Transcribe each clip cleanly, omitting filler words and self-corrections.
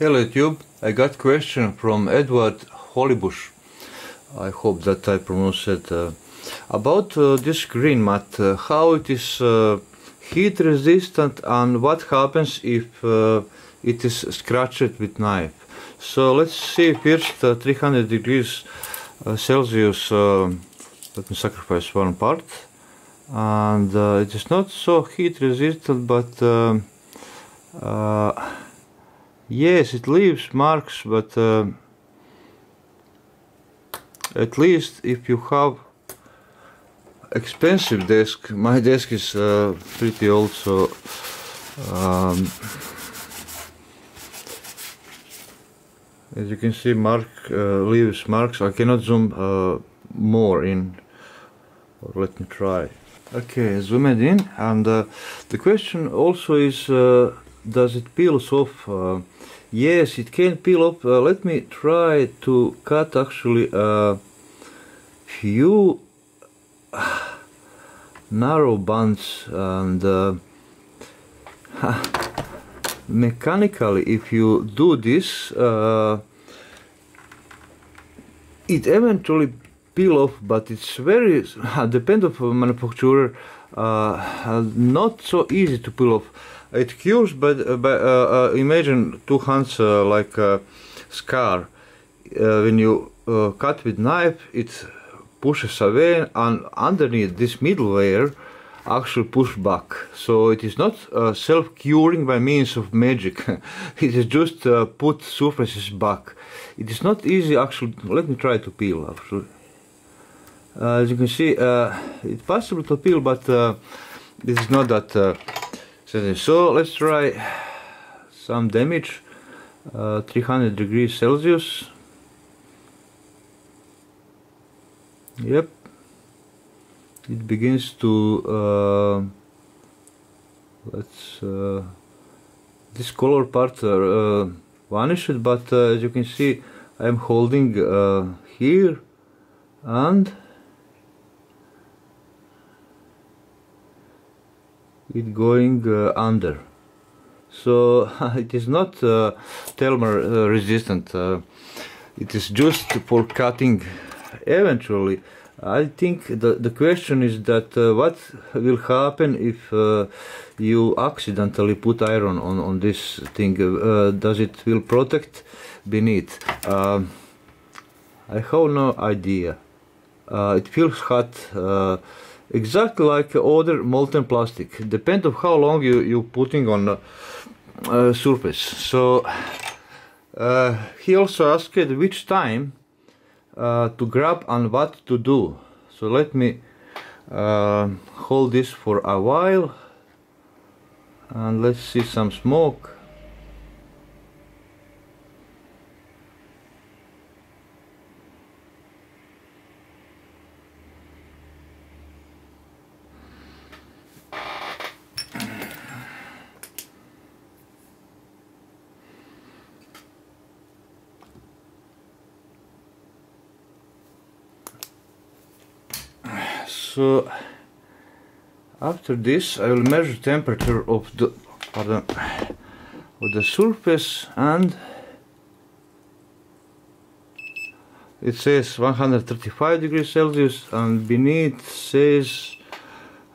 Hello YouTube, I got question from Edward Hollibush. I hope that I pronounced it. About this screen mat, how it is heat resistant and what happens if it is scratched with knife. So let's see first 300 degrees Celsius. Let me sacrifice one part. And it is not so heat resistant, but yes, it leaves marks, but at least if you have expensive desk, my desk is pretty old, so as you can see, leaves marks. I cannot zoom more in, or let me try. Okay, zoom it in, and the question also is, does it peel off? Yes, it can peel off. Let me try to cut actually a few narrow bands, and mechanically, if you do this, it eventually peel off, but it's very depend on manufacturer, not so easy to peel off. It cures, but imagine two hands like a scar. When you cut with knife, it pushes away, and underneath this middle layer actually push back. So it is not self-curing by means of magic. It is just put surfaces back. It is not easy actually. Let me try to peel actually. As you can see, it's possible to peel, but this is not that. So let's try some damage. 300 degrees Celsius. Yep, it begins to this color part vanished, but as you can see, I am holding here, and it going under. So it is not Telmer resistant. It is just for cutting. Eventually, I think the question is that what will happen if you accidentally put iron on this thing? Does it will protect beneath? I have no idea. It feels hot. Exactly like other molten plastic. Depends on how long you putting on surface. So he also asked which time to grab and what to do. So let me hold this for a while, and let's see some smoke. So after this, I will measure temperature of the surface, and it says 135 degrees Celsius, and beneath says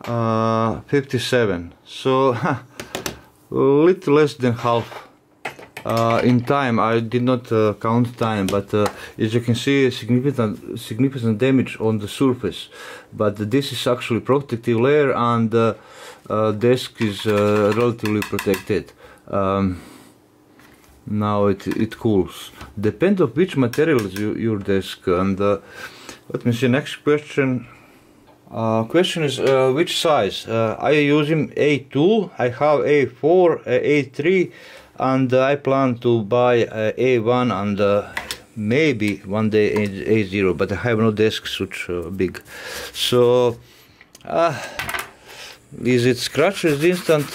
57. So a little less than half. In time, I did not count time, but as you can see, significant damage on the surface. But this is actually protective layer, and desk is relatively protected. Now it cools. Depends on which materials your desk. And let me see. Next question. Question is which size? I use him A2. I have A4, A3. And I plan to buy A1 and maybe one day A0, but I have no desk such big. So, is it scratch resistant?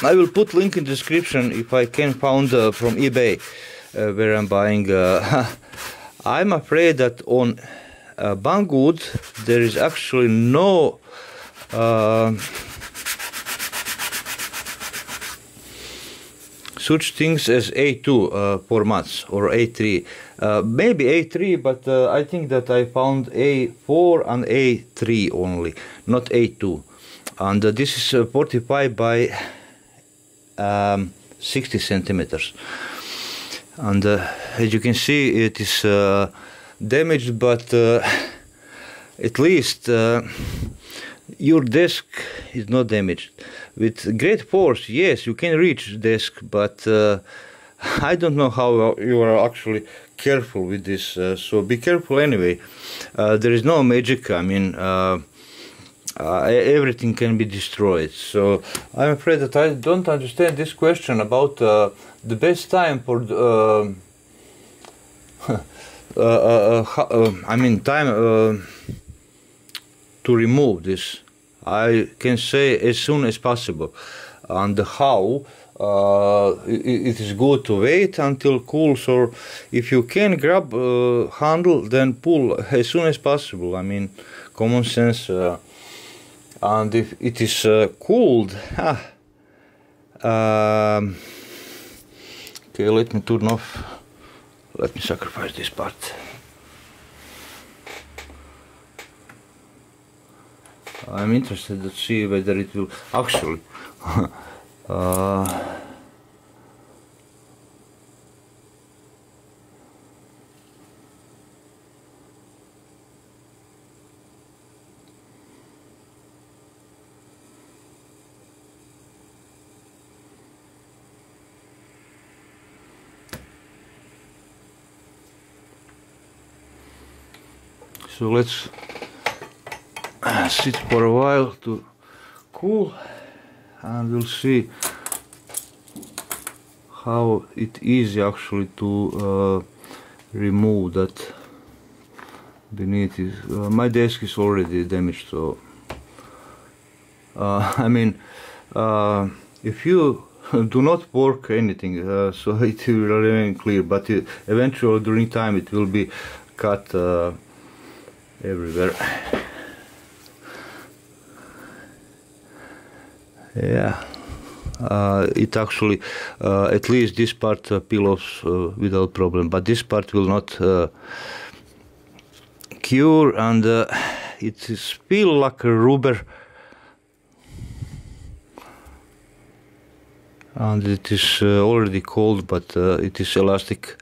I will put link in description if I can found from eBay where I'm buying. I'm afraid that on Banggood there is actually no such things as A2 for maths or A3. Maybe A3, but I think that I found A4 and A3 only, not A2. And this is 45 by 60 centimeters. And as you can see, it is damaged, but at least your desk is not damaged. With great force, yes, you can reach desk, but I don't know how you are actually careful with this, so be careful anyway. There is no magic. I mean, everything can be destroyed. So I'm afraid that I don't understand this question about the best time for I mean time to remove this. I can say as soon as possible. And how, it is good to wait until cools, or if you can grab handle, then pull as soon as possible. I mean, common sense. And if it is cooled, okay, let me turn off. Let me sacrifice this part. I'm interested to see whether it will actually so let's sit for a while to cool, and we'll see how it is actually to remove that beneath it. My desk is already damaged, so I mean, if you do not work anything, so it will remain clear, but eventually during time it will be cut everywhere. Yeah, it actually, at least this part peel off without problem, but this part will not cure, and it is feel like a rubber, and it is already cold, but it is elastic.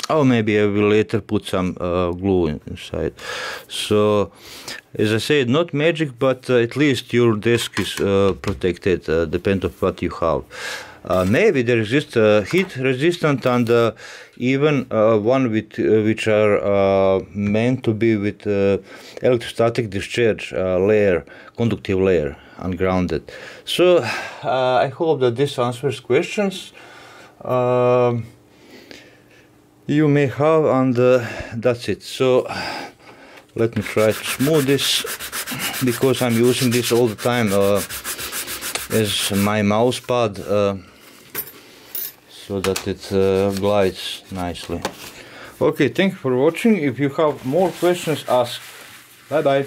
Oh, maybe I will later put some glue inside. So, as I said, not magic, but at least your desk is protected, depends on what you have. Maybe there exists heat resistant, and even one with which are meant to be with electrostatic discharge layer, conductive layer, ungrounded. So, I hope that this answers questions you may have, and that's it. So let me try to smooth this, because I'm using this all the time as my mouse pad, so that it glides nicely. Okay, thank you for watching. If you have more questions, ask. Bye bye.